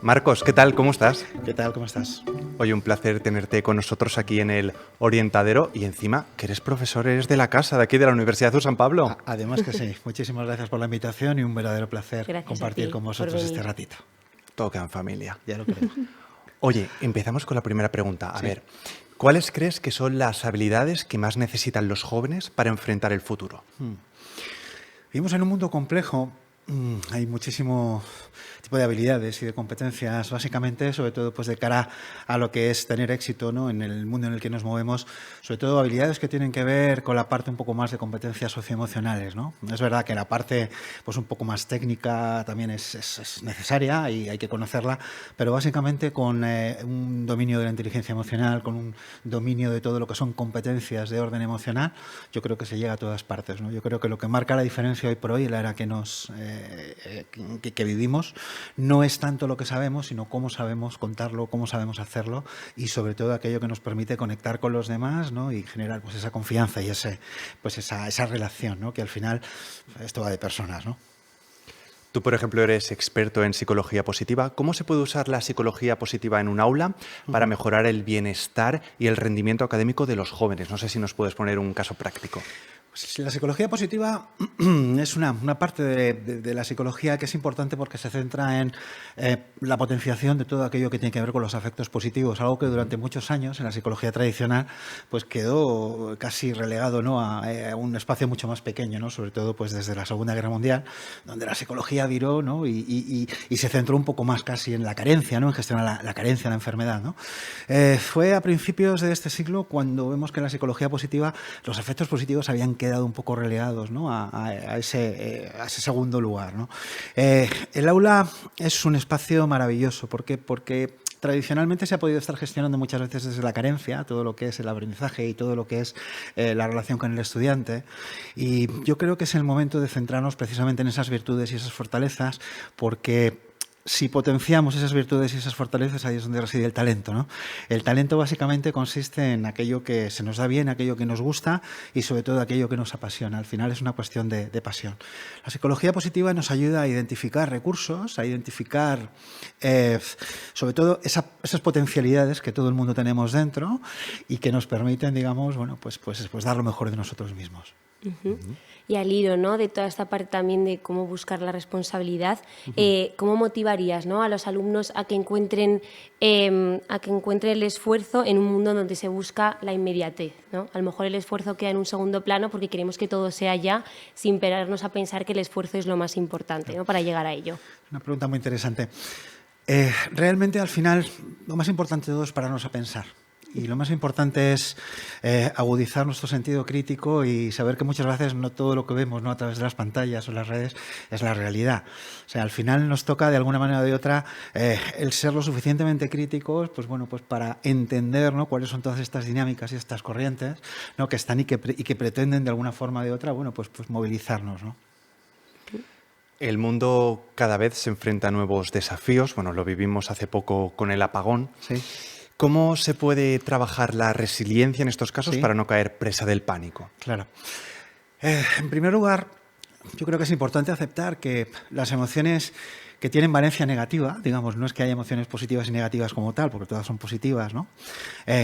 Marcos, ¿qué tal? ¿Cómo estás? ¿Qué tal? ¿Cómo estás? Oye, un placer tenerte con nosotros aquí en el Orientadero y encima que eres profesor, eres de la casa, de aquí de la Universidad de San Pablo. Además que sí. Muchísimas gracias por la invitación y un verdadero placer Gracias a compartir ti con por vosotros este venir. ratito. Todo queda en familia. Ya lo creo. Oye, empezamos con la primera pregunta. A Sí. ver, ¿cuáles crees que son las habilidades que más necesitan los jóvenes para enfrentar el futuro? Vivimos en un mundo complejo. Hay muchísimo tipo de habilidades y de competencias, básicamente, sobre todo pues de cara a lo que es tener éxito, ¿no?, en el mundo en el que nos movemos, sobre todo habilidades que tienen que ver con la parte un poco más de competencias socioemocionales, ¿no? Es verdad que la parte pues un poco más técnica también es necesaria y hay que conocerla, pero básicamente con un dominio de la inteligencia emocional, con un dominio de todo lo que son competencias de orden emocional, yo creo que se llega a todas partes, ¿no? Yo creo que lo que marca la diferencia hoy por hoy en la era que que vivimos no es tanto lo que sabemos, sino cómo sabemos contarlo, cómo sabemos hacerlo y sobre todo aquello que nos permite conectar con los demás, ¿no?, y generar pues esa confianza y esa relación, ¿no?, que al final esto va de personas, ¿no? Tú, por ejemplo, eres experto en psicología positiva. ¿Cómo se puede usar la psicología positiva en un aula para mejorar el bienestar y el rendimiento académico de los jóvenes? No sé si nos puedes poner un caso práctico. Pues la psicología positiva es una parte de la psicología que es importante porque se centra en la potenciación de todo aquello que tiene que ver con los afectos positivos, algo que durante muchos años en la psicología tradicional pues quedó casi relegado, ¿no?, a un espacio mucho más pequeño, ¿no?, sobre todo pues desde la Segunda Guerra Mundial, donde la psicología viró, ¿no?, y se centró un poco más casi en la carencia, ¿no?, en gestionar la carencia, la enfermedad, ¿no? Fue a principios de este siglo cuando vemos que en la psicología positiva los efectos positivos habían quedado un poco relegados, ¿no?, a ese segundo lugar, ¿no? El aula es un espacio maravilloso. ¿Por qué? Porque tradicionalmente se ha podido estar gestionando muchas veces desde la carencia, todo lo que es el aprendizaje y todo lo que es la relación con el estudiante. Y yo creo que es el momento de centrarnos precisamente en esas virtudes y esas fortalezas, porque si potenciamos esas virtudes y esas fortalezas, ahí es donde reside el talento, ¿no? El talento básicamente consiste en aquello que se nos da bien, aquello que nos gusta y sobre todo aquello que nos apasiona. Al final es una cuestión de pasión. La psicología positiva nos ayuda a identificar recursos, a identificar sobre todo esas potencialidades que todo el mundo tenemos dentro y que nos permiten, digamos, bueno, pues dar lo mejor de nosotros mismos. Y al hilo, ¿no?, de toda esta parte también de cómo buscar la responsabilidad, ¿cómo motivarías, ¿no?, a los alumnos a que encuentren el esfuerzo en un mundo donde se busca la inmediatez, ¿no? A lo mejor el esfuerzo queda en un segundo plano porque queremos que todo sea ya, sin pararnos a pensar que el esfuerzo es lo más importante, ¿no?, para llegar a ello. Una pregunta muy interesante. Realmente, al final, lo más importante de todo es pararnos a pensar. Y lo más importante es agudizar nuestro sentido crítico y saber que muchas veces no todo lo que vemos, ¿no?, a través de las pantallas o las redes es la realidad. O sea, al final nos toca de alguna manera o de otra el ser lo suficientemente críticos, pues bueno, pues para entender, ¿no?, cuáles son todas estas dinámicas y estas corrientes, ¿no?, que están y que pretenden de alguna forma o de otra, bueno, pues movilizarnos, ¿no? El mundo cada vez se enfrenta a nuevos desafíos. Bueno, lo vivimos hace poco con el apagón. Sí. ¿Cómo se puede trabajar la resiliencia en estos casos para no caer presa del pánico? Claro. En primer lugar, yo creo que es importante aceptar que las emociones que tienen valencia negativa, digamos, no es que haya emociones positivas y negativas como tal, porque todas son positivas, ¿no?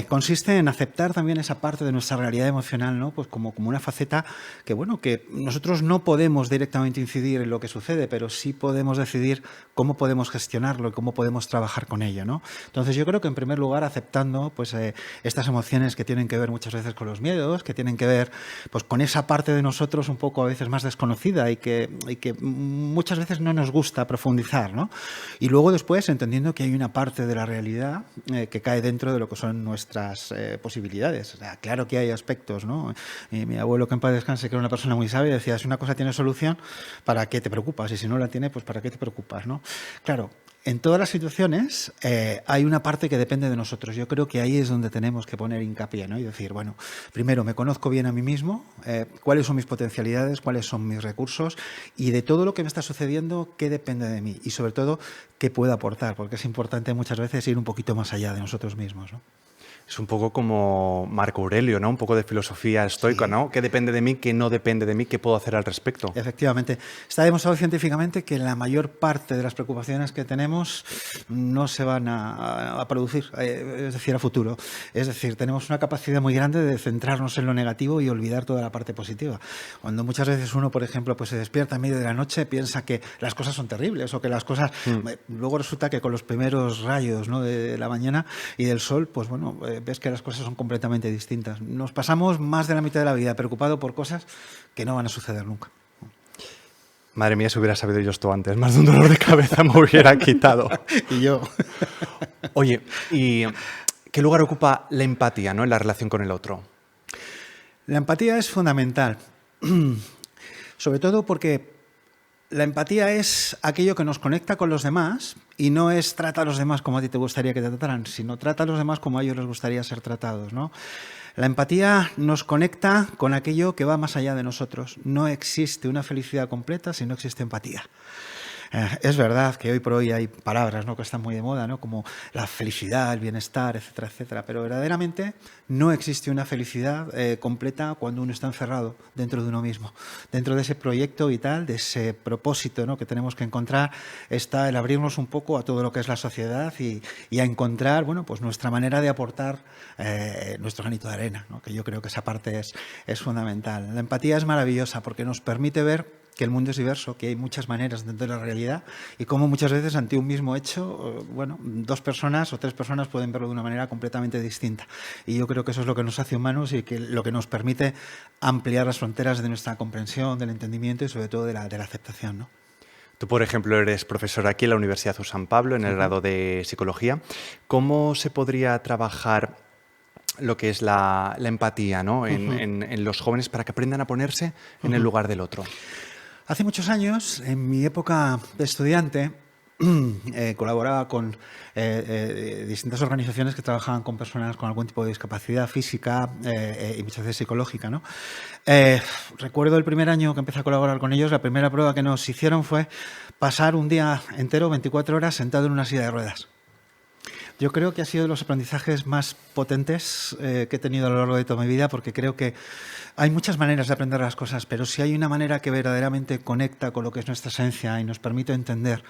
Consiste en aceptar también esa parte de nuestra realidad emocional, ¿no?, pues como una faceta que, bueno, que nosotros no podemos directamente incidir en lo que sucede, pero sí podemos decidir cómo podemos gestionarlo y cómo podemos trabajar con ello, ¿no? Entonces yo creo que en primer lugar aceptando pues estas emociones que tienen que ver muchas veces con los miedos, que tienen que ver pues con esa parte de nosotros un poco a veces más desconocida y que muchas veces no nos gusta profundizar, ¿no? Y luego después entendiendo que hay una parte de la realidad que cae dentro de lo que son nuestras posibilidades. O sea, claro que hay aspectos, ¿no? Mi abuelo, que en paz descanse, que era una persona muy sabia, decía: si una cosa tiene solución, ¿para qué te preocupas? Y si no la tiene, pues ¿para qué te preocupas, no? Claro, en todas las situaciones hay una parte que depende de nosotros. Yo creo que ahí es donde tenemos que poner hincapié, ¿no? Y decir, bueno, primero me conozco bien a mí mismo, cuáles son mis potencialidades, cuáles son mis recursos y de todo lo que me está sucediendo, qué depende de mí y sobre todo qué puedo aportar, porque es importante muchas veces ir un poquito más allá de nosotros mismos, ¿no? Es un poco como Marco Aurelio, ¿no? Un poco de filosofía estoica, Sí. ¿no? ¿Qué depende de mí, qué no depende de mí, qué puedo hacer al respecto? Efectivamente. Está demostrado científicamente que la mayor parte de las preocupaciones que tenemos no se van a producir, es decir, a futuro. Es decir, tenemos una capacidad muy grande de centrarnos en lo negativo y olvidar toda la parte positiva. Cuando muchas veces uno, por ejemplo, pues se despierta en medio de la noche, piensa que las cosas son terribles o que las cosas... Luego resulta que con los primeros rayos, ¿no?, de la mañana y del sol, pues bueno, ves que las cosas son completamente distintas. Nos pasamos más de la mitad de la vida preocupado por cosas que no van a suceder nunca. Madre mía, si hubiera sabido yo esto antes, más de un dolor de cabeza me hubiera quitado. Y yo... Oye, ¿y qué lugar ocupa la empatía, ¿no?, en la relación con el otro? La empatía es fundamental, sobre todo porque la empatía es aquello que nos conecta con los demás y no es trata a los demás como a ti te gustaría que te trataran, sino trata a los demás como a ellos les gustaría ser tratados, ¿no? La empatía nos conecta con aquello que va más allá de nosotros. No existe una felicidad completa si no existe empatía. Es verdad que hoy por hoy hay palabras, ¿no?, que están muy de moda, ¿no?, como la felicidad, el bienestar, etcétera, etcétera, pero verdaderamente no existe una felicidad completa cuando uno está encerrado dentro de uno mismo. Dentro de ese proyecto vital, de ese propósito, ¿no?, que tenemos que encontrar, está el abrirnos un poco a todo lo que es la sociedad y a encontrar, bueno, pues nuestra manera de aportar nuestro granito de arena, ¿no?, que yo creo que esa parte es fundamental. La empatía es maravillosa porque nos permite ver que el mundo es diverso, que hay muchas maneras de entender la realidad y cómo muchas veces ante un mismo hecho, bueno, dos personas o tres personas pueden verlo de una manera completamente distinta. Y yo creo que eso es lo que nos hace humanos y que lo que nos permite ampliar las fronteras de nuestra comprensión, del entendimiento y sobre todo de la aceptación, ¿no? Tú, por ejemplo, eres profesor aquí en la Universidad de San Pablo, en el grado de Psicología. ¿Cómo se podría trabajar lo que es la empatía, ¿no?, en los jóvenes para que aprendan a ponerse en el lugar del otro? Hace muchos años, en mi época de estudiante, colaboraba con distintas organizaciones que trabajaban con personas con algún tipo de discapacidad física y muchas veces psicológica, ¿no? Recuerdo el primer año que empecé a colaborar con ellos, la primera prueba que nos hicieron fue pasar un día entero, 24 horas, sentado en una silla de ruedas. Yo creo que ha sido de los aprendizajes más potentes que he tenido a lo largo de toda mi vida, porque creo que hay muchas maneras de aprender las cosas, pero si hay una manera que verdaderamente conecta con lo que es nuestra esencia y nos permite entender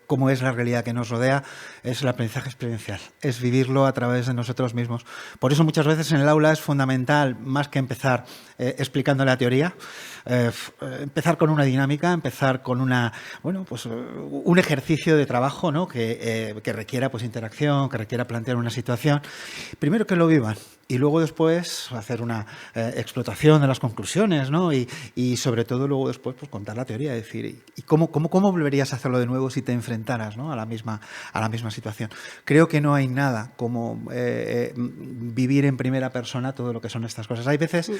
cómo es la realidad que nos rodea, es el aprendizaje experiencial, es vivirlo a través de nosotros mismos. Por eso muchas veces en el aula es fundamental, más que empezar explicando la teoría, empezar con una dinámica, empezar con un ejercicio de trabajo, ¿no?, que requiera pues interacción, que requiera plantear una situación. Primero que lo vivan y luego después hacer una explotación de las conclusiones, ¿no?, y sobre todo luego después pues contar la teoría, decir, ¿y cómo volverías a hacerlo de nuevo si te enfrentaras, ¿no?, a la misma situación? Creo que no hay nada como vivir en primera persona todo lo que son estas cosas. Hay veces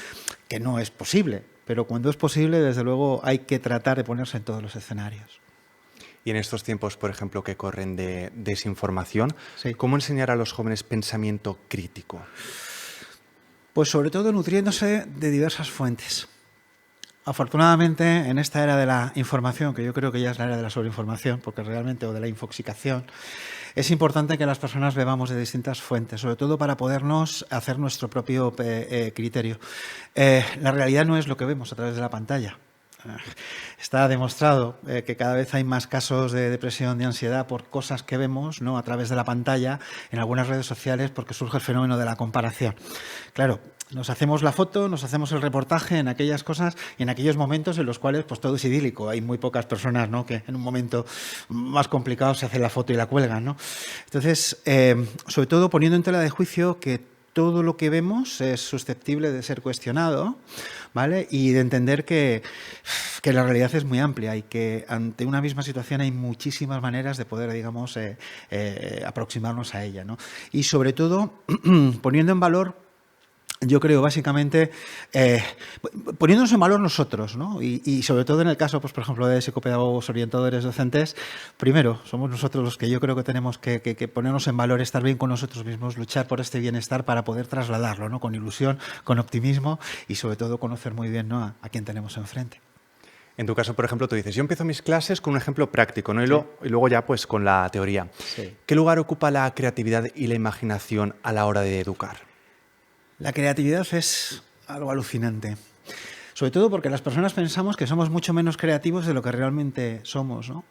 que no es posible, pero cuando es posible, desde luego, hay que tratar de ponerse en todos los escenarios. Y en estos tiempos, por ejemplo, que corren de desinformación, Sí. ¿cómo enseñar a los jóvenes pensamiento crítico? Pues sobre todo nutriéndose de diversas fuentes. Afortunadamente, en esta era de la información, que yo creo que ya es la era de la sobreinformación, porque realmente, o de la infoxicación, es importante que las personas bebamos de distintas fuentes, sobre todo para podernos hacer nuestro propio criterio. La realidad no es lo que vemos a través de la pantalla. Está demostrado que cada vez hay más casos de depresión, de ansiedad por cosas que vemos, ¿no?, a través de la pantalla, en algunas redes sociales, porque surge el fenómeno de la comparación. Claro, nos hacemos la foto, nos hacemos el reportaje en aquellas cosas y en aquellos momentos en los cuales pues todo es idílico. Hay muy pocas personas, ¿no?, que en un momento más complicado se hacen la foto y la cuelgan, ¿no? Entonces, sobre todo poniendo en tela de juicio que todo lo que vemos es susceptible de ser cuestionado, ¿vale?, y de entender que la realidad es muy amplia y que ante una misma situación hay muchísimas maneras de poder, digamos, aproximarnos a ella, ¿no? Y sobre todo poniendo en valor, yo creo, básicamente, poniéndonos en valor nosotros, ¿no? Y sobre todo en el caso, pues, por ejemplo, de psicopedagogos, orientadores, docentes, primero, somos nosotros los que yo creo que tenemos que ponernos en valor, estar bien con nosotros mismos, luchar por este bienestar para poder trasladarlo, ¿no?, con ilusión, con optimismo y sobre todo conocer muy bien, ¿no?, a quien tenemos enfrente. En tu caso, por ejemplo, tú dices, yo empiezo mis clases con un ejemplo práctico, ¿no? Y luego ya pues con la teoría. Sí. ¿Qué lugar ocupa la creatividad y la imaginación a la hora de educar? La creatividad es algo alucinante. Sobre todo porque las personas pensamos que somos mucho menos creativos de lo que realmente somos, ¿no?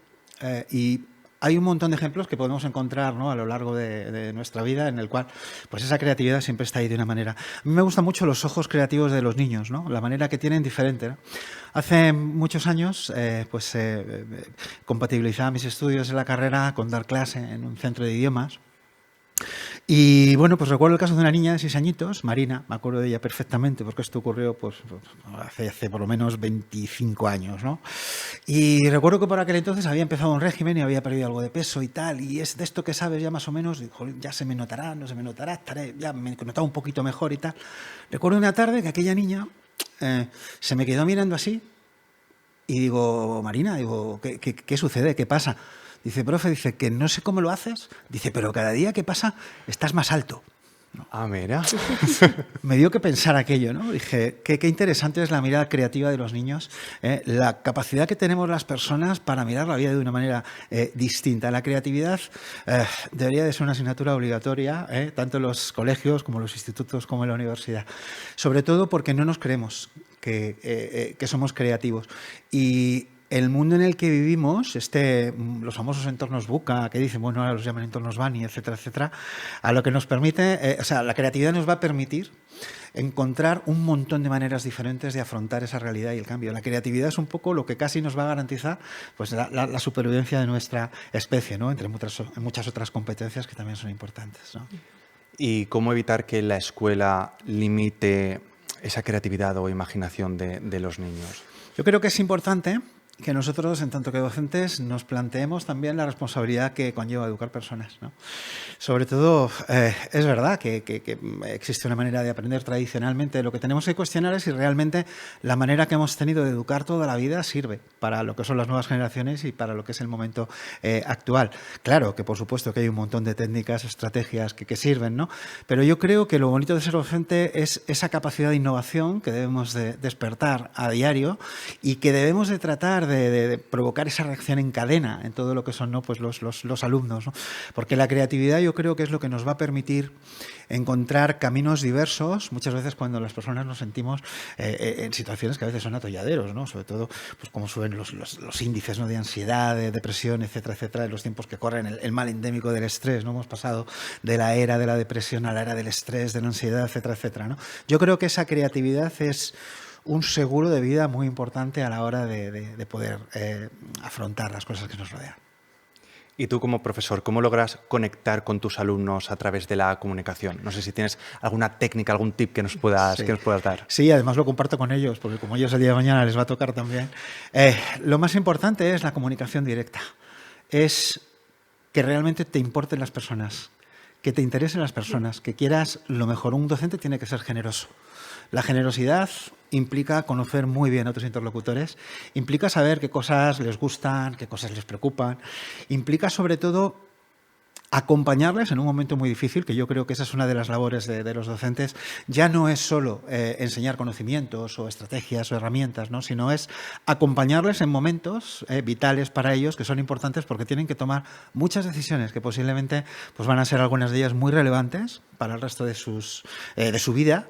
Y hay un montón de ejemplos que podemos encontrar, ¿no?, a lo largo de nuestra vida en el cual pues esa creatividad siempre está ahí de una manera. A mí me gustan mucho los ojos creativos de los niños, ¿no? La manera que tienen diferente, ¿no? Hace muchos años compatibilizaba mis estudios en la carrera con dar clase en un centro de idiomas. Y bueno, pues recuerdo el caso de una niña de 6 añitos, Marina, me acuerdo de ella perfectamente porque esto ocurrió pues hace por lo menos 25 años, ¿no? Y recuerdo que por aquel entonces había empezado un régimen y había perdido algo de peso y tal, y es de esto que sabes ya más o menos, y, joder, ya se me notará, no se me notará, ya me notaba un poquito mejor y tal. Recuerdo una tarde que aquella niña se me quedó mirando así y digo, Marina, digo, ¿qué sucede? ¿Qué pasa? Dice, profe, dice, que no sé cómo lo haces. Dice, pero cada día que pasa estás más alto. ¿No? Ah, mira. Me dio que pensar aquello, ¿no? Dije, qué interesante es la mirada creativa de los niños, la capacidad que tenemos las personas para mirar la vida de una manera distinta. La creatividad debería de ser una asignatura obligatoria, tanto en los colegios como en los institutos como en la universidad. Sobre todo porque no nos creemos que somos creativos. Y el mundo en el que vivimos, los famosos entornos VUCA, que dicen, bueno, ahora los llaman entornos Bani, etcétera, etcétera, a lo que nos permite, la creatividad nos va a permitir encontrar un montón de maneras diferentes de afrontar esa realidad y el cambio. La creatividad es un poco lo que casi nos va a garantizar pues, la supervivencia de nuestra especie, ¿no? Entre muchas otras competencias que también son importantes, ¿no? ¿Y cómo evitar que la escuela limite esa creatividad o imaginación de los niños? Yo creo que es importante que nosotros, en tanto que docentes, nos planteemos también la responsabilidad que conlleva educar personas, ¿no? Sobre todo, es verdad que existe una manera de aprender tradicionalmente. Lo que tenemos que cuestionar es si realmente la manera que hemos tenido de educar toda la vida sirve para lo que son las nuevas generaciones y para lo que es el momento actual. Claro que, por supuesto, que hay un montón de técnicas, estrategias que sirven, ¿no? Pero yo creo que lo bonito de ser docente es esa capacidad de innovación que debemos de despertar a diario y que debemos de tratar de provocar esa reacción en cadena en todo lo que son, ¿no?, pues los alumnos, ¿no? Porque la creatividad yo creo que es lo que nos va a permitir encontrar caminos diversos, muchas veces cuando las personas nos sentimos en situaciones que a veces son atolladeros, ¿no? Sobre todo pues como suben los índices, ¿no?, de ansiedad, de depresión, etcétera, etcétera, en los tiempos que corren, el mal endémico del estrés, ¿no? Hemos pasado de la era de la depresión a la era del estrés, de la ansiedad, etcétera, etcétera, ¿no? Yo creo que esa creatividad es un seguro de vida muy importante a la hora de poder afrontar las cosas que nos rodean. Y tú como profesor, ¿cómo logras conectar con tus alumnos a través de la comunicación? No sé si tienes alguna técnica, algún tip que nos puedas dar. Sí, además lo comparto con ellos, porque como ellos el día de mañana les va a tocar también. Lo más importante es la comunicación directa. Es que realmente te importen las personas, que te interesen las personas, que quieras lo mejor. Un docente tiene que ser generoso. La generosidad implica conocer muy bien a otros interlocutores, implica saber qué cosas les gustan, qué cosas les preocupan, implica sobre todo acompañarles en un momento muy difícil, que yo creo que esa es una de las labores de los docentes. Ya no es solo enseñar conocimientos o estrategias o herramientas, ¿no?, sino es acompañarles en momentos vitales para ellos que son importantes porque tienen que tomar muchas decisiones que posiblemente pues, van a ser algunas de ellas muy relevantes para el resto de su vida.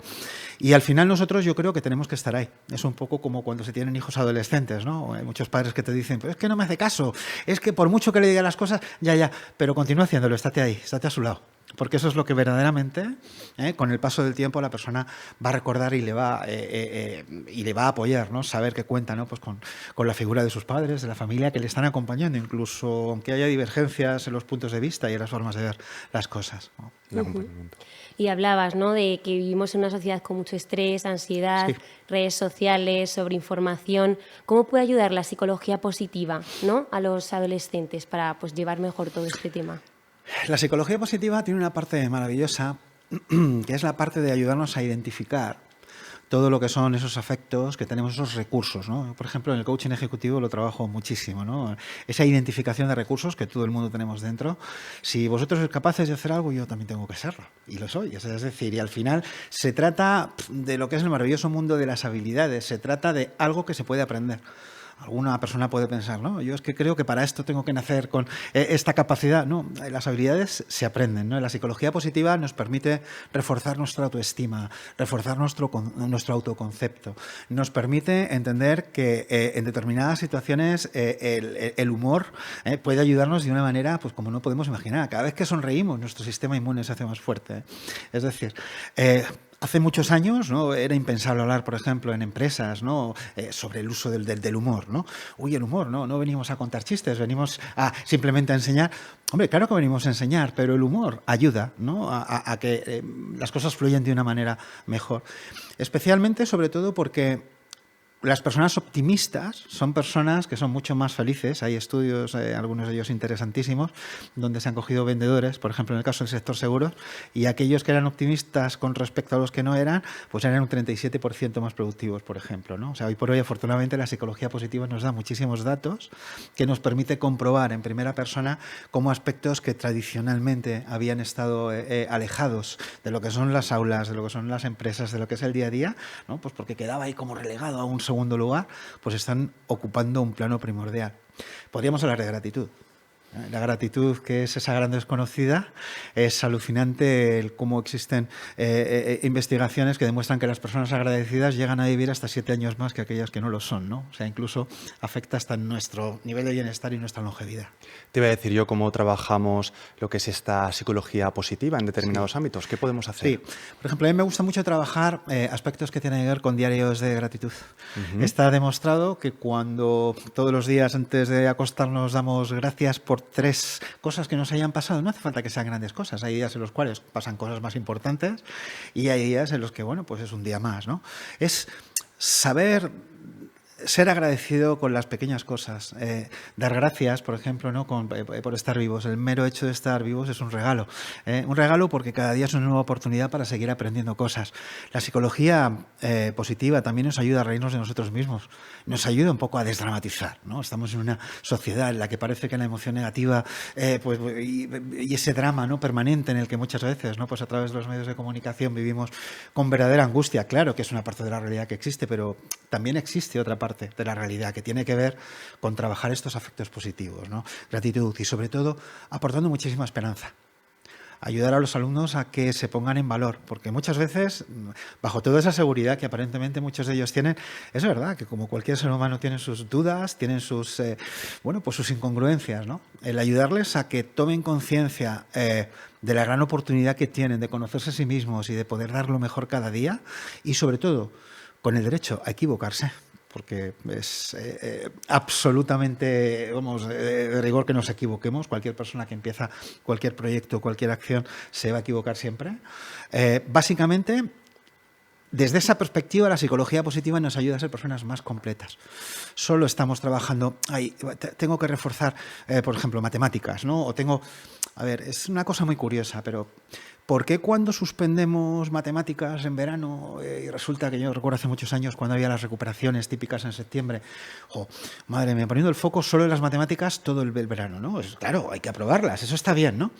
Y al final nosotros yo creo que tenemos que estar ahí. Es un poco como cuando se tienen hijos adolescentes, ¿no? Hay muchos padres que te dicen, pero es que no me hace caso, es que por mucho que le diga las cosas, ya, pero continúa haciéndolo, estate ahí, estate a su lado. Porque eso es lo que verdaderamente, con el paso del tiempo, la persona va a recordar y le va a apoyar, ¿no? Saber que cuenta, ¿no?, pues con la figura de sus padres, de la familia que le están acompañando, incluso aunque haya divergencias en los puntos de vista y en las formas de ver las cosas, ¿no? El acompañamiento. Y hablabas, ¿no?, de que vivimos en una sociedad con mucho estrés, ansiedad, Sí. redes sociales, sobreinformación. ¿Cómo puede ayudar la psicología positiva, ¿no?, a los adolescentes para pues, llevar mejor todo este tema? La psicología positiva tiene una parte maravillosa, que es la parte de ayudarnos a identificar todo lo que son esos afectos que tenemos, esos recursos, ¿no? Por ejemplo, en el coaching ejecutivo lo trabajo muchísimo, ¿no? Esa identificación de recursos que todo el mundo tenemos dentro. Si vosotros sois capaces de hacer algo, yo también tengo que serlo, y lo soy. Es decir, y al final se trata de lo que es el maravilloso mundo de las habilidades, se trata de algo que se puede aprender. Alguna persona puede pensar, ¿no? Yo es que creo que para esto tengo que nacer con esta capacidad. No, las habilidades se aprenden, ¿no? La psicología positiva nos permite reforzar nuestra autoestima, reforzar nuestro autoconcepto. Nos permite entender que en determinadas situaciones el humor puede ayudarnos de una manera pues como no podemos imaginar. Cada vez que sonreímos, nuestro sistema inmune se hace más fuerte. Es decir, hace muchos años, ¿no?, era impensable hablar, por ejemplo, en empresas, ¿no?, sobre el uso del humor, ¿no? Uy, el humor, no venimos a contar chistes, venimos simplemente a enseñar. Hombre, claro que venimos a enseñar, pero el humor ayuda, ¿no?, a que las cosas fluyan de una manera mejor. Especialmente, sobre todo, porque las personas optimistas son personas que son mucho más felices. Hay estudios, algunos de ellos interesantísimos, donde se han cogido vendedores, por ejemplo, en el caso del sector seguros, y aquellos que eran optimistas con respecto a los que no eran, pues eran un 37% más productivos, por ejemplo, ¿no? O sea, hoy por hoy, afortunadamente, la psicología positiva nos da muchísimos datos que nos permite comprobar en primera persona cómo aspectos que tradicionalmente habían estado alejados de lo que son las aulas, de lo que son las empresas, de lo que es el día a día, ¿no?, pues porque quedaba ahí como relegado a un segundo lugar, pues están ocupando un plano primordial. Podríamos hablar de gratitud. La gratitud, que es esa gran desconocida, es alucinante el cómo existen investigaciones que demuestran que las personas agradecidas llegan a vivir hasta 7 años más que aquellas que no lo son, ¿no? O sea, incluso afecta hasta nuestro nivel de bienestar y nuestra longevidad. Te iba a decir yo cómo trabajamos lo que es esta psicología positiva en determinados ámbitos. ¿Qué podemos hacer? Sí, por ejemplo, a mí me gusta mucho trabajar aspectos que tienen que ver con diarios de gratitud. Está demostrado que cuando todos los días antes de acostarnos damos gracias por 3 cosas que nos hayan pasado, no hace falta que sean grandes cosas. Hay días en los cuales pasan cosas más importantes y hay días en los que, bueno, pues es un día más, ¿no? Es saber ser agradecido con las pequeñas cosas, dar gracias, por ejemplo, ¿no?, por estar vivos. El mero hecho de estar vivos es un regalo porque cada día es una nueva oportunidad para seguir aprendiendo cosas. La psicología positiva también nos ayuda a reírnos de nosotros mismos, nos ayuda un poco a desdramatizar, ¿no? Estamos en una sociedad en la que parece que la emoción negativa y ese drama, ¿no?, permanente, en el que muchas veces, ¿no?, pues a través de los medios de comunicación vivimos con verdadera angustia. Claro que es una parte de la realidad que existe, pero también existe otra parte de la realidad que tiene que ver con trabajar estos afectos positivos, ¿no? Gratitud y, sobre todo, aportando muchísima esperanza. Ayudar a los alumnos a que se pongan en valor, porque muchas veces, bajo toda esa seguridad que aparentemente muchos de ellos tienen, es verdad que como cualquier ser humano tienen sus dudas, tienen sus sus incongruencias, ¿no? El ayudarles a que tomen conciencia de la gran oportunidad que tienen de conocerse a sí mismos y de poder dar lo mejor cada día, y sobre todo con el derecho a equivocarse, porque es absolutamente, de rigor que nos equivoquemos. Cualquier persona que empieza cualquier proyecto, cualquier acción, se va a equivocar siempre. Básicamente, desde esa perspectiva, la psicología positiva nos ayuda a ser personas más completas. Solo estamos trabajando, tengo que reforzar, por ejemplo, matemáticas, ¿no? Es una cosa muy curiosa, pero ¿por qué cuando suspendemos matemáticas en verano y resulta que yo recuerdo hace muchos años cuando había las recuperaciones típicas en septiembre, madre mía, poniendo el foco solo en las matemáticas todo el verano, ¿no? Claro, hay que aprobarlas, eso está bien, ¿no?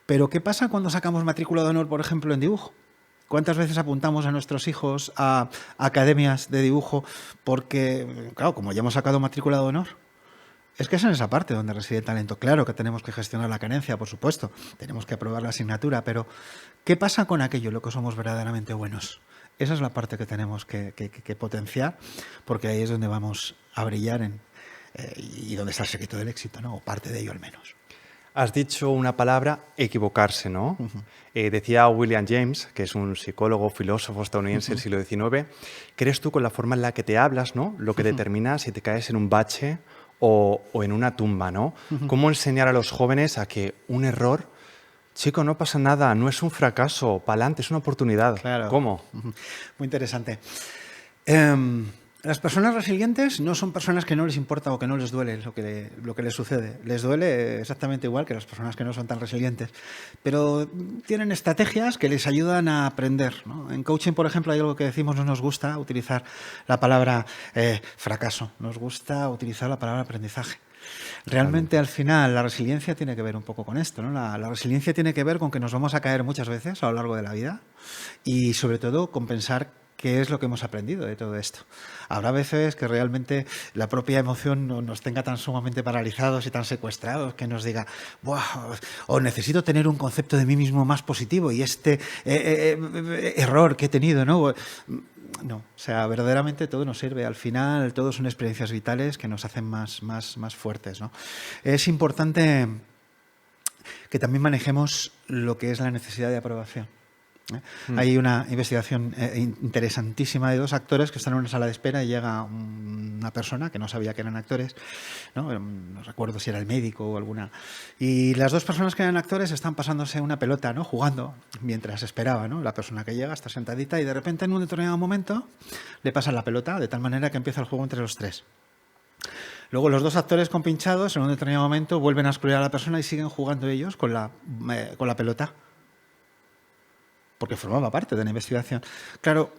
Pero ¿qué pasa cuando sacamos matrícula de honor, por ejemplo, en dibujo? ¿Cuántas veces apuntamos a nuestros hijos a academias de dibujo porque, claro, como ya hemos sacado matrícula de honor? Es que es en esa parte donde reside el talento. Claro que tenemos que gestionar la carencia, por supuesto. Tenemos que aprobar la asignatura, pero ¿qué pasa con aquello en lo que somos verdaderamente buenos? Esa es la parte que tenemos que potenciar, porque ahí es donde vamos a brillar y donde está el secreto del éxito, ¿no? O parte de ello al menos. Has dicho una palabra, equivocarse, ¿no? Decía William James, que es un psicólogo, filósofo estadounidense del siglo XIX, ¿crees tú con la forma en la que te hablas, ¿no?, lo que determina si te caes en un bache o en una tumba, ¿no? ¿Cómo enseñar a los jóvenes a que un error, chico, no pasa nada, no es un fracaso, pa'lante, es una oportunidad? Claro. ¿Cómo? Muy interesante. Las personas resilientes no son personas que no les importa o que no les duele lo que les sucede. Les duele exactamente igual que las personas que no son tan resilientes. Pero tienen estrategias que les ayudan a aprender, ¿no? En coaching, por ejemplo, hay algo que decimos, no nos gusta utilizar la palabra fracaso, nos gusta utilizar la palabra aprendizaje. Realmente, al final, la resiliencia tiene que ver un poco con esto, ¿no? La resiliencia tiene que ver con que nos vamos a caer muchas veces a lo largo de la vida y, sobre todo, con pensar qué es lo que hemos aprendido de todo esto. Habrá veces que realmente la propia emoción nos tenga tan sumamente paralizados y tan secuestrados que nos diga, ¡buah! O necesito tener un concepto de mí mismo más positivo y este error que he tenido, ¿no? No, o sea, verdaderamente todo nos sirve. Al final, todo son experiencias vitales que nos hacen más fuertes, ¿no? Es importante que también manejemos lo que es la necesidad de aprobación. Hay una investigación interesantísima de 2 actores que están en una sala de espera y llega una persona que no sabía que eran actores, no recuerdo si era el médico o alguna, y las 2 personas que eran actores están pasándose una pelota, ¿no? Jugando mientras esperaba, ¿no? La persona que llega está sentadita y de repente en un determinado momento le pasan la pelota de tal manera que empieza el juego entre los 3. Luego los 2 actores compinchados en un determinado momento vuelven a excluir a la persona y siguen jugando ellos con la pelota, porque formaba parte de una investigación. Claro,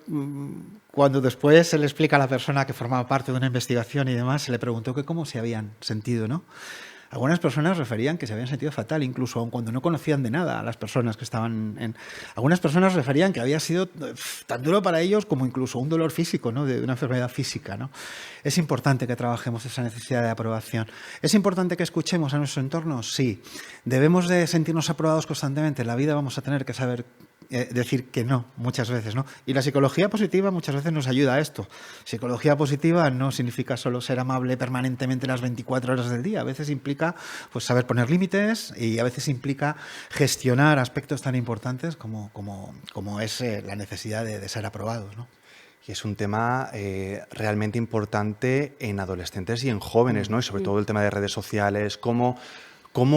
cuando después se le explica a la persona que formaba parte de una investigación y demás, se le preguntó que cómo se habían sentido, ¿no? Algunas personas referían que se habían sentido fatal, incluso aun cuando no conocían de nada a las personas que estaban en... Algunas personas referían que había sido tan duro para ellos como incluso un dolor físico, ¿no? De una enfermedad física, ¿no? Es importante que trabajemos esa necesidad de aprobación. ¿Es importante que escuchemos a nuestro entorno? Sí. ¿Debemos de sentirnos aprobados constantemente? En la vida vamos a tener que saber decir que no muchas veces, ¿no? Y la psicología positiva muchas veces nos ayuda a esto. Psicología positiva no significa solo ser amable permanentemente las 24 horas del día. A veces implica pues saber poner límites y a veces implica gestionar aspectos tan importantes como es la necesidad de ser aprobados, ¿no? Y es un tema realmente importante en adolescentes y en jóvenes, ¿no? Y sobre todo el tema de redes sociales, cómo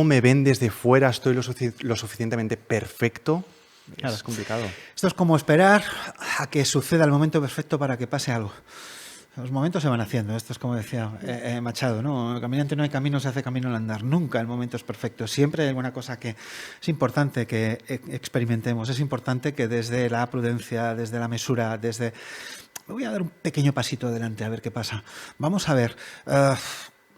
me ven desde fuera, estoy lo suficientemente perfecto. Claro, es complicado. Esto es como esperar a que suceda el momento perfecto para que pase algo. Los momentos se van haciendo. Esto es como decía Machado, ¿no? Caminante no hay camino, se hace camino al andar. Nunca el momento es perfecto. Siempre hay alguna cosa que es importante que experimentemos. Es importante que desde la prudencia, desde la mesura, desde... Me voy a dar un pequeño pasito adelante a ver qué pasa. Vamos a ver...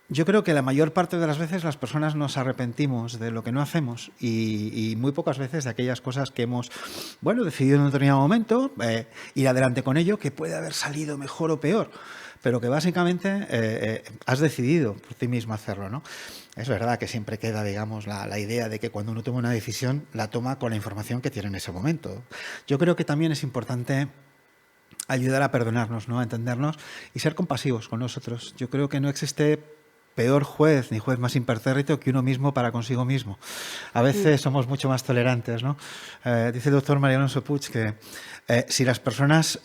Yo creo que la mayor parte de las veces las personas nos arrepentimos de lo que no hacemos y muy pocas veces de aquellas cosas que hemos, decidido en un determinado momento, ir adelante con ello, que puede haber salido mejor o peor, pero que básicamente has decidido por ti mismo hacerlo, ¿no? Es verdad que siempre queda, digamos, la idea de que cuando uno toma una decisión, la toma con la información que tiene en ese momento. Yo creo que también es importante ayudar a perdonarnos, ¿no? A entendernos y ser compasivos con nosotros. Yo creo que no existe peor juez ni juez más impertérrito que uno mismo para consigo mismo. A veces somos mucho más tolerantes, ¿no? Dice el doctor María Alonso Puig que si las personas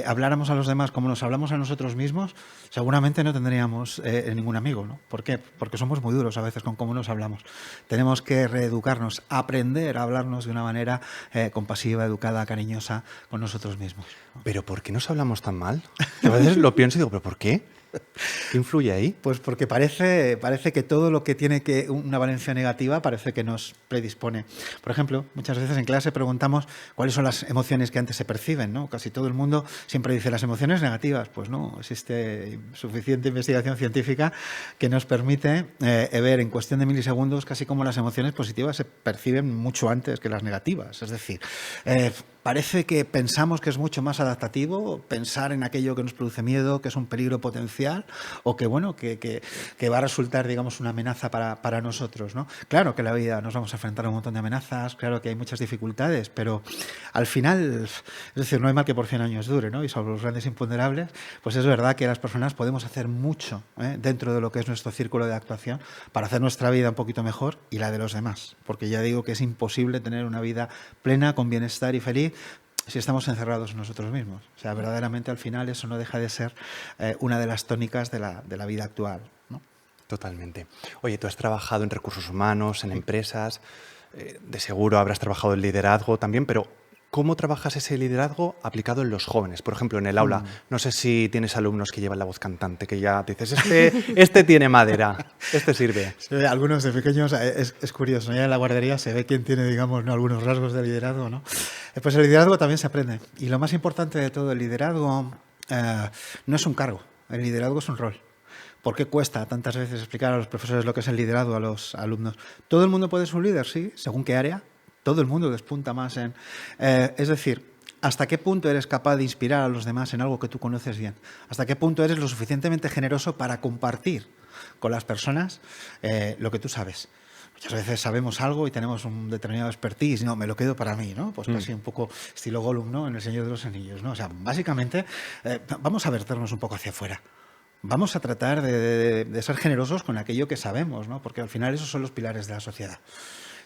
habláramos a los demás como nos hablamos a nosotros mismos, seguramente no tendríamos ningún amigo, ¿no? ¿Por qué? Porque somos muy duros a veces con cómo nos hablamos. Tenemos que reeducarnos, aprender a hablarnos de una manera compasiva, educada, cariñosa con nosotros mismos. ¿Pero por qué nos hablamos tan mal? A veces lo pienso y digo, ¿pero por qué? ¿Qué influye ahí? Pues porque parece que todo lo que tiene una valencia negativa parece que nos predispone. Por ejemplo, muchas veces en clase preguntamos cuáles son las emociones que antes se perciben, ¿no? Casi todo el mundo siempre dice las emociones negativas. Pues no, existe suficiente investigación científica que nos permite ver en cuestión de milisegundos casi como las emociones positivas se perciben mucho antes que las negativas. Es decir, parece que pensamos que es mucho más adaptativo pensar en aquello que nos produce miedo, que es un peligro potencial o que va a resultar, digamos, una amenaza para nosotros, ¿no? Claro que en la vida nos vamos a enfrentar a un montón de amenazas, claro que hay muchas dificultades, pero al final, es decir, no hay mal que por 100 años dure, ¿no? Y sobre los grandes imponderables, pues es verdad que las personas podemos hacer mucho dentro de lo que es nuestro círculo de actuación para hacer nuestra vida un poquito mejor y la de los demás, porque ya digo que es imposible tener una vida plena, con bienestar y feliz si estamos encerrados en nosotros mismos. O sea, verdaderamente al final eso no deja de ser una de las tónicas de la vida actual, ¿no? Totalmente. Oye, tú has trabajado en recursos humanos, en empresas, de seguro habrás trabajado en liderazgo también, pero ¿cómo trabajas ese liderazgo aplicado en los jóvenes? Por ejemplo, en el aula, no sé si tienes alumnos que llevan la voz cantante, que ya dices, este tiene madera, este sirve. Sí, algunos de pequeños, es curioso, ¿no? Ya en la guardería se ve quién tiene, digamos, ¿no? Algunos rasgos de liderazgo, ¿no? Pues el liderazgo también se aprende. Y lo más importante de todo, el liderazgo no es un cargo, el liderazgo es un rol. ¿Por qué cuesta tantas veces explicar a los profesores lo que es el liderazgo a los alumnos? ¿Todo el mundo puede ser un líder? Sí, según qué área. Todo el mundo despunta más en... es decir, ¿hasta qué punto eres capaz de inspirar a los demás en algo que tú conoces bien? ¿Hasta qué punto eres lo suficientemente generoso para compartir con las personas lo que tú sabes? Muchas veces sabemos algo y tenemos un determinado expertise, no, me lo quedo para mí, ¿no? Pues casi un poco estilo Gollum, ¿no? En El Señor de los Anillos, ¿no? O sea, básicamente vamos a verternos un poco hacia afuera. Vamos a tratar de ser generosos con aquello que sabemos, ¿no? Porque al final esos son los pilares de la sociedad.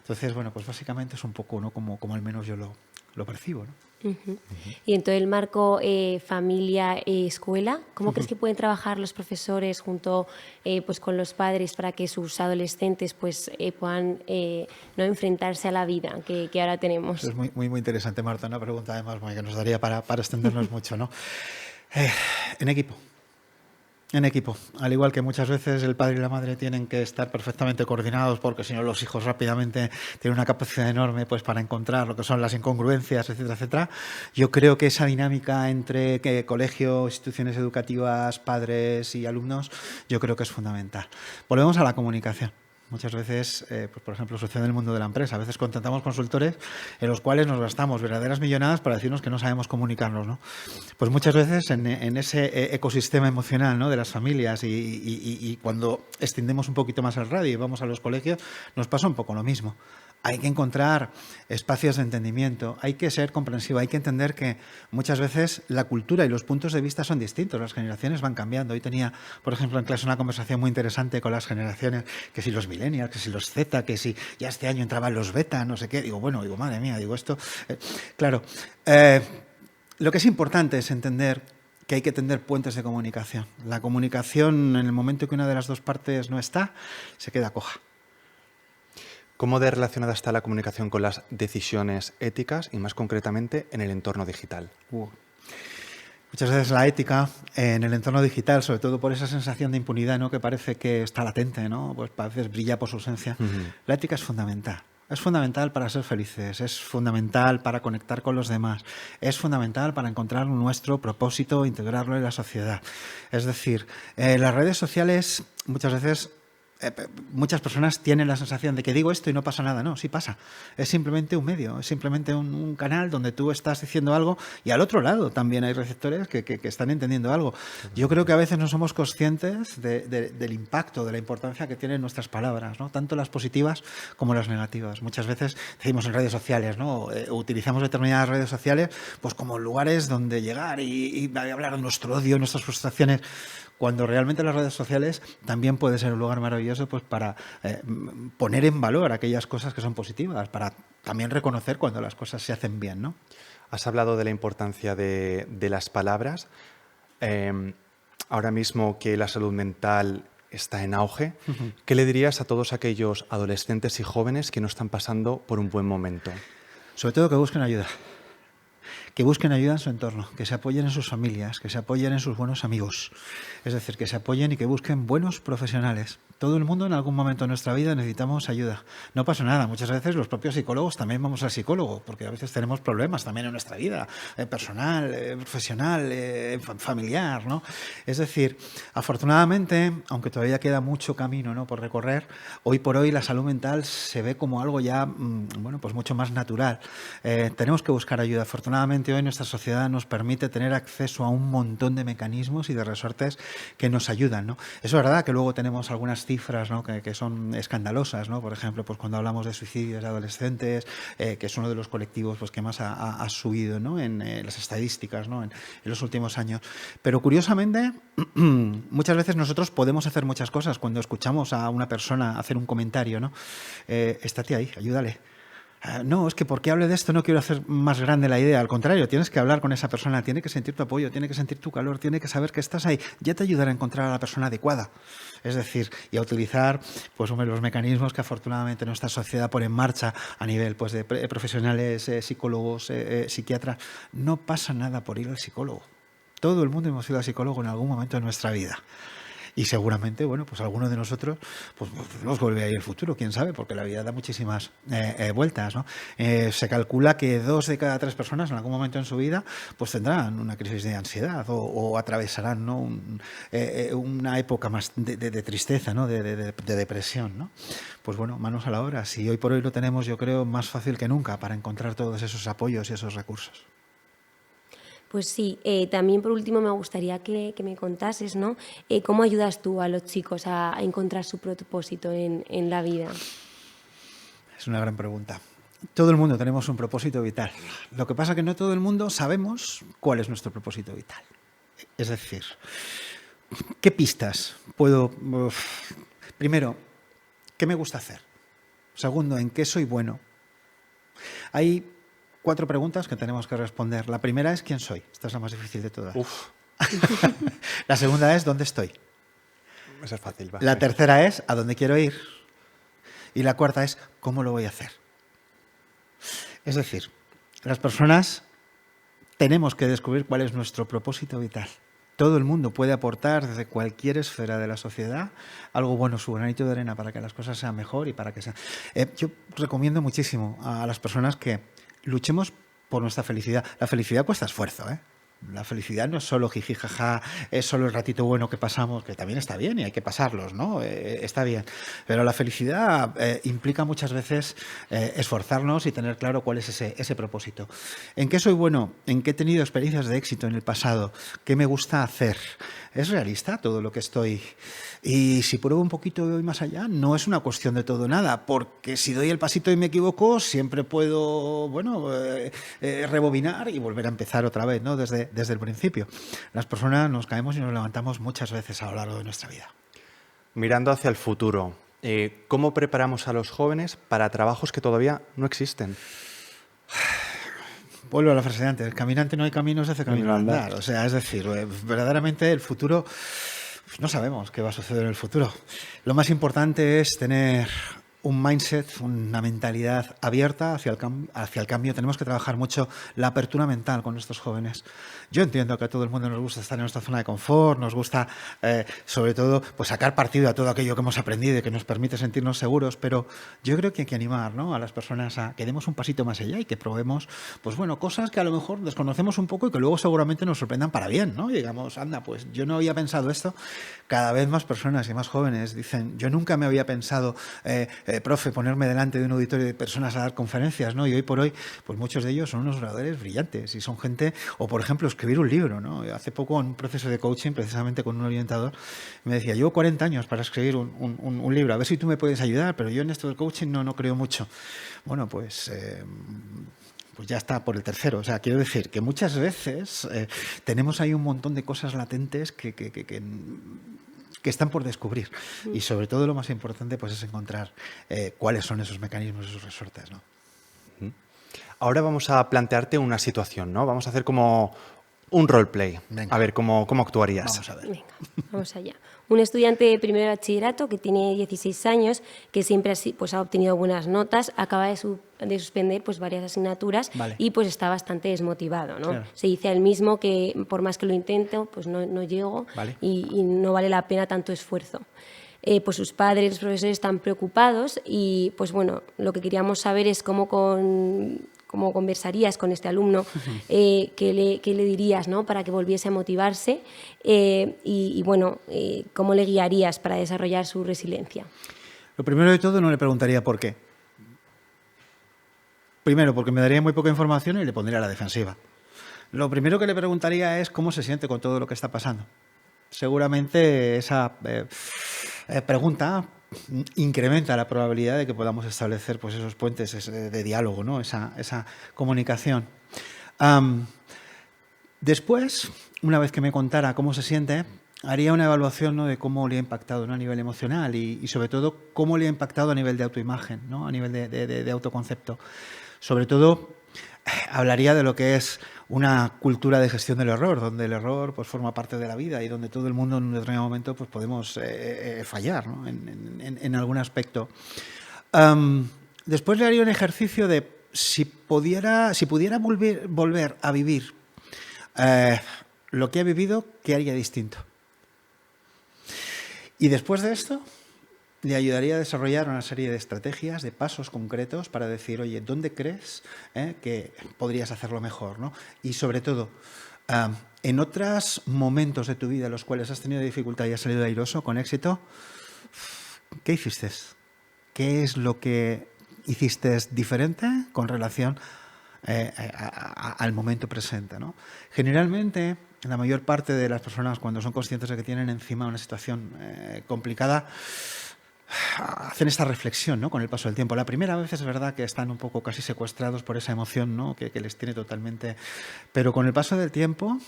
Entonces, bueno, pues básicamente es un poco, ¿no? Como al menos yo lo percibo, ¿no? Y en todo el marco familia, escuela, ¿cómo crees que pueden trabajar los profesores junto pues con los padres para que sus adolescentes pues puedan no enfrentarse a la vida que ahora tenemos? Es muy interesante, Marta, una pregunta además que nos daría para extendernos mucho, ¿no? En equipo. En equipo. Al igual que muchas veces el padre y la madre tienen que estar perfectamente coordinados porque si no los hijos rápidamente tienen una capacidad enorme pues para encontrar lo que son las incongruencias, etcétera, etcétera. Yo creo que esa dinámica entre colegio, instituciones educativas, padres y alumnos, yo creo que es fundamental. Volvemos a la comunicación. Muchas veces, pues por ejemplo, sucede en el mundo de la empresa. A veces contratamos consultores en los cuales nos gastamos verdaderas millonadas para decirnos que no sabemos comunicarnos, ¿no? Pues muchas veces en ese ecosistema emocional, ¿no? De las familias y cuando extendemos un poquito más el radio y vamos a los colegios, nos pasa un poco lo mismo. Hay que encontrar espacios de entendimiento, hay que ser comprensivo, hay que entender que muchas veces la cultura y los puntos de vista son distintos, las generaciones van cambiando. Hoy tenía, por ejemplo, en clase una conversación muy interesante con las generaciones, que si los millennials, que si los Z, que si ya este año entraban los beta, no sé qué. Digo, madre mía, esto... claro, lo que es importante es entender que hay que tender puentes de comunicación. La comunicación, en el momento que una de las dos partes no está, se queda coja. ¿Cómo de relacionada está la comunicación con las decisiones éticas y más concretamente en el entorno digital? Muchas veces la ética en el entorno digital, sobre todo por esa sensación de impunidad, ¿no? Que parece que está latente, ¿no? Pues a veces brilla por su ausencia. La ética es fundamental. Es fundamental para ser felices, es fundamental para conectar con los demás, es fundamental para encontrar nuestro propósito, integrarlo en la sociedad. Es decir, las redes sociales muchas veces... muchas personas tienen la sensación de que digo esto y no pasa nada. No, sí pasa. Es simplemente un medio, es simplemente un canal donde tú estás diciendo algo y al otro lado también hay receptores que están entendiendo algo. Yo creo que a veces no somos conscientes del impacto, de la importancia que tienen nuestras palabras, ¿no? Tanto las positivas como las negativas. Muchas veces decimos en redes sociales, ¿no? Utilizamos determinadas redes sociales pues como lugares donde llegar y hablar de nuestro odio, nuestras frustraciones, cuando realmente las redes sociales también puede ser un lugar maravilloso pues para poner en valor aquellas cosas que son positivas, para también reconocer cuando las cosas se hacen bien, ¿no? Has hablado de la importancia de las palabras. Ahora mismo que la salud mental está en auge, ¿qué le dirías a todos aquellos adolescentes y jóvenes que no están pasando por un buen momento? Sobre todo que busquen ayuda. Que busquen ayuda en su entorno, que se apoyen en sus familias, que se apoyen en sus buenos amigos. Es decir, que se apoyen y que busquen buenos profesionales. Todo el mundo en algún momento de nuestra vida necesitamos ayuda. No pasa nada. Muchas veces los propios psicólogos también vamos al psicólogo, porque a veces tenemos problemas también en nuestra vida, personal, profesional, familiar, ¿no? Es decir, afortunadamente, aunque todavía queda mucho camino, ¿no?, por recorrer, hoy por hoy la salud mental se ve como algo ya, bueno, pues mucho más natural. Tenemos que buscar ayuda. Afortunadamente hoy nuestra sociedad nos permite tener acceso a un montón de mecanismos y de resortes que nos ayudan, ¿no? Eso es verdad que luego tenemos algunas cifras, ¿no?, que son escandalosas, ¿no? Por ejemplo, pues cuando hablamos de suicidios de adolescentes, que es uno de los colectivos pues que más ha subido, ¿no?, en las estadísticas, ¿no?, en los últimos años. Pero curiosamente, muchas veces nosotros podemos hacer muchas cosas cuando escuchamos a una persona hacer un comentario, ¿no? Estate ahí, ayúdale. No, es que porque hable de esto no quiero hacer más grande la idea. Al contrario, tienes que hablar con esa persona, tiene que sentir tu apoyo, tiene que sentir tu calor, tiene que saber que estás ahí. Ya te ayudará a encontrar a la persona adecuada. Es decir, y a utilizar pues, los mecanismos que afortunadamente nuestra sociedad pone en marcha a nivel pues, de profesionales, psicólogos, psiquiatras. No pasa nada por ir al psicólogo. Todo el mundo hemos ido al psicólogo en algún momento de nuestra vida. Y seguramente, bueno, pues alguno de nosotros pues nos vuelve ahí el futuro, quién sabe, porque la vida da muchísimas vueltas, ¿no? Se calcula que 2 de cada 3 personas en algún momento en su vida pues tendrán una crisis de ansiedad o atravesarán, ¿no?, una época más de tristeza, ¿no?, de depresión, ¿no? Pues bueno, manos a la obra. Si hoy por hoy lo tenemos, yo creo, más fácil que nunca para encontrar todos esos apoyos y esos recursos. Pues sí, también por último me gustaría que me contases, ¿no? ¿Cómo ayudas tú a los chicos a encontrar su propósito en la vida? Es una gran pregunta. Todo el mundo tenemos un propósito vital. Lo que pasa es que no todo el mundo sabemos cuál es nuestro propósito vital. Es decir, ¿qué pistas puedo... Primero, ¿qué me gusta hacer? Segundo, ¿en qué soy bueno? Hay 4 preguntas que tenemos que responder. La primera es ¿quién soy? Esta es la más difícil de todas. Uf, La segunda es ¿dónde estoy? eso es fácil. Va. La tercera es ¿a dónde quiero ir? Y la cuarta es ¿cómo lo voy a hacer? Es decir, las personas tenemos que descubrir cuál es nuestro propósito vital. Todo el mundo puede aportar desde cualquier esfera de la sociedad algo bueno, su granito de arena para que las cosas sean mejor y para que sean... Yo recomiendo muchísimo a las personas que luchemos por nuestra felicidad. La felicidad cuesta esfuerzo, ¿eh? La felicidad no es solo jiji, jaja, es solo el ratito bueno que pasamos, que también está bien y hay que pasarlos, ¿no? Está bien. Pero la felicidad implica muchas veces esforzarnos y tener claro cuál es ese propósito. ¿En qué soy bueno? ¿En qué he tenido experiencias de éxito en el pasado? ¿Qué me gusta hacer? ¿Es realista todo lo que estoy? Y si pruebo un poquito y voy más allá, no es una cuestión de todo o nada, porque si doy el pasito y me equivoco, siempre puedo, bueno, rebobinar y volver a empezar otra vez, ¿no? Desde el principio. Las personas nos caemos y nos levantamos muchas veces a lo largo de nuestra vida. Mirando hacia el futuro, ¿cómo preparamos a los jóvenes para trabajos que todavía no existen? Vuelvo a la frase de antes, el caminante no hay camino, se hace camino al andar. O sea, es decir, verdaderamente el futuro, pues no sabemos qué va a suceder en el futuro. Lo más importante es tener un mindset, una mentalidad abierta hacia el cambio. Tenemos que trabajar mucho la apertura mental con estos jóvenes. Yo entiendo que a todo el mundo nos gusta estar en nuestra zona de confort, nos gusta, sobre todo, pues sacar partido a todo aquello que hemos aprendido y que nos permite sentirnos seguros, pero yo creo que hay que animar, ¿no?, a las personas a que demos un pasito más allá y que probemos, pues bueno, cosas que a lo mejor desconocemos un poco y que luego seguramente nos sorprendan para bien, ¿no? Y digamos, anda, pues yo no había pensado esto. Cada vez más personas y más jóvenes dicen, yo nunca me había pensado, profe, ponerme delante de un auditorio de personas a dar conferencias, ¿no? Y hoy por hoy, pues muchos de ellos son unos oradores brillantes y son gente, o por ejemplo, escribir un libro, ¿no? Hace poco en un proceso de coaching, precisamente con un orientador, me decía, llevo 40 años para escribir un libro, a ver si tú me puedes ayudar, pero yo en esto del coaching no creo mucho. Bueno, pues ya está por el tercero. O sea, quiero decir que muchas veces tenemos ahí un montón de cosas latentes que están por descubrir. Y sobre todo lo más importante pues es encontrar cuáles son esos mecanismos, esos resortes, ¿no? Ahora vamos a plantearte una situación, ¿no? Vamos a hacer como un roleplay. Venga. A ver, ¿cómo actuarías? Vamos a ver. Venga, vamos allá. Un estudiante de primero de bachillerato que tiene 16 años, que siempre pues, ha obtenido buenas notas, acaba de suspender pues, varias asignaturas. Vale. Y pues está bastante desmotivado, ¿no? Claro. Se dice a él mismo que por más que lo intento, pues no llego. Vale. y no vale la pena tanto esfuerzo. Pues sus padres, los profesores están preocupados y pues bueno, lo que queríamos saber es cómo conversarías con este alumno, qué le dirías, ¿no?, para que volviese a motivarse y bueno, cómo le guiarías para desarrollar su resiliencia. Lo primero de todo, no le preguntaría por qué. Primero, porque me daría muy poca información y le pondría a la defensiva. Lo primero que le preguntaría es cómo se siente con todo lo que está pasando. Seguramente esa pregunta incrementa la probabilidad de que podamos establecer pues, esos puentes de diálogo, ¿no? Esa comunicación. Después, una vez que me contara cómo se siente, haría una evaluación, ¿no?, de cómo le ha impactado, ¿no?, a nivel emocional y sobre todo cómo le ha impactado a nivel de autoimagen, ¿no?, a nivel de autoconcepto. Sobre todo, hablaría de lo que es una cultura de gestión del error, donde el error pues, forma parte de la vida y donde todo el mundo en un determinado momento pues, podemos fallar, ¿no?, en algún aspecto. Después le haría un ejercicio de si pudiera volver a vivir lo que ha vivido, ¿qué haría distinto? Y después de esto, le ayudaría a desarrollar una serie de estrategias, de pasos concretos para decir, oye, ¿dónde crees que podrías hacerlo mejor, ¿no? Y sobre todo, en otros momentos de tu vida en los cuales has tenido dificultad y has salido airoso, con éxito, ¿qué hiciste? ¿Qué es lo que hiciste diferente con relación al momento presente, ¿no? Generalmente, la mayor parte de las personas, cuando son conscientes de que tienen encima una situación complicada, hacen esta reflexión, ¿no?, con el paso del tiempo. La primera vez es verdad que están un poco casi secuestrados por esa emoción, ¿no?, que les tiene totalmente... Pero con el paso del tiempo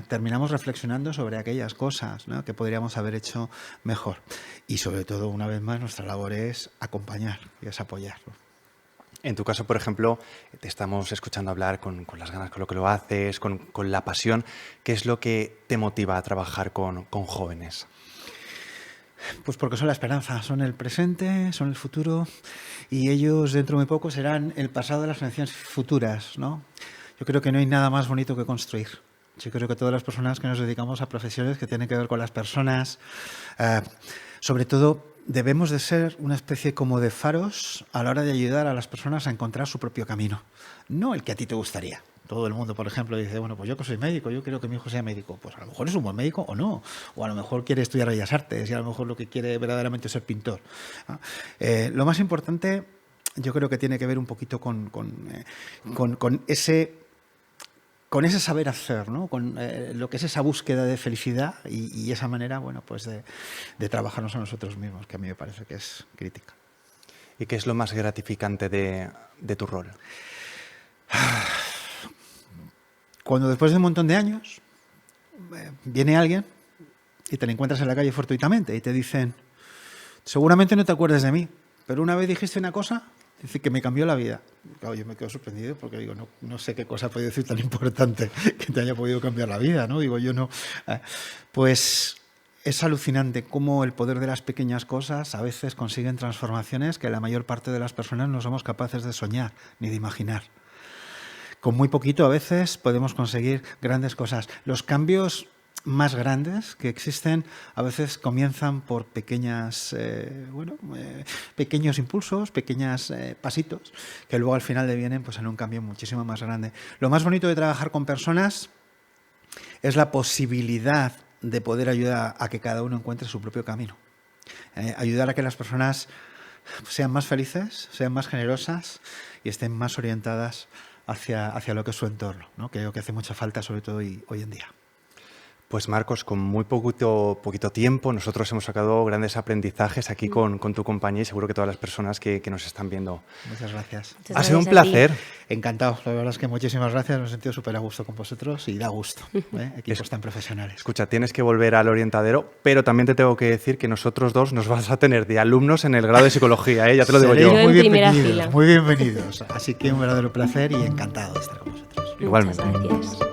terminamos reflexionando sobre aquellas cosas, ¿no?, que podríamos haber hecho mejor. Y sobre todo, una vez más, nuestra labor es acompañar y es apoyar, ¿no? En tu caso, por ejemplo, te estamos escuchando hablar con las ganas, con lo que lo haces, con la pasión. ¿Qué es lo que te motiva a trabajar con jóvenes? Pues porque son la esperanza, son el presente, son el futuro, y ellos dentro de muy poco serán el pasado de las generaciones futuras, ¿no? Yo creo que no hay nada más bonito que construir. Yo creo que todas las personas que nos dedicamos a profesiones que tienen que ver con las personas, sobre todo debemos de ser una especie como de faros a la hora de ayudar a las personas a encontrar su propio camino, no el que a ti te gustaría. Todo el mundo, por ejemplo, dice, bueno, pues yo que soy médico, yo quiero que mi hijo sea médico. Pues a lo mejor es un buen médico o no. O a lo mejor quiere estudiar Bellas Artes y a lo mejor lo que quiere verdaderamente es ser pintor. Lo más importante, yo creo que tiene que ver un poquito con ese saber hacer, ¿no? Con lo que es esa búsqueda de felicidad y esa manera, bueno, pues de trabajarnos a nosotros mismos, que a mí me parece que es crítica. ¿Y qué es lo más gratificante de tu rol? Cuando después de un montón de años viene alguien y te lo encuentras en la calle fortuitamente y te dicen, seguramente no te acuerdas de mí, pero una vez dijiste una cosa, dice que me cambió la vida. Claro, yo me quedo sorprendido porque digo, no sé qué cosa puede decir tan importante que te haya podido cambiar la vida, ¿no? Digo, yo no. Pues es alucinante cómo el poder de las pequeñas cosas a veces consiguen transformaciones que la mayor parte de las personas no somos capaces de soñar ni de imaginar. Con muy poquito a veces podemos conseguir grandes cosas. Los cambios más grandes que existen a veces comienzan por pequeños impulsos, pequeños pasitos, que luego al final devienen pues en un cambio muchísimo más grande. Lo más bonito de trabajar con personas es la posibilidad de poder ayudar a que cada uno encuentre su propio camino. Ayudar a que las personas sean más felices, sean más generosas y estén más orientadas hacia lo que es su entorno, ¿no? Creo que hace mucha falta, sobre todo hoy en día. Pues Marcos, con muy poquito tiempo, nosotros hemos sacado grandes aprendizajes aquí con tu compañía y seguro que todas las personas que nos están viendo. Muchas gracias. Ha sido un placer. Encantado. La verdad es que muchísimas gracias. Me he sentido súper a gusto con vosotros y da gusto. Equipos tan profesionales. Escucha, tienes que volver al orientadero, pero también te tengo que decir que nosotros dos nos vas a tener de alumnos en el grado de psicología, ¿eh? Ya te lo digo yo. Muy bienvenidos, muy bienvenidos. Así que un verdadero placer y encantado de estar con vosotros. Igualmente. Muchas gracias.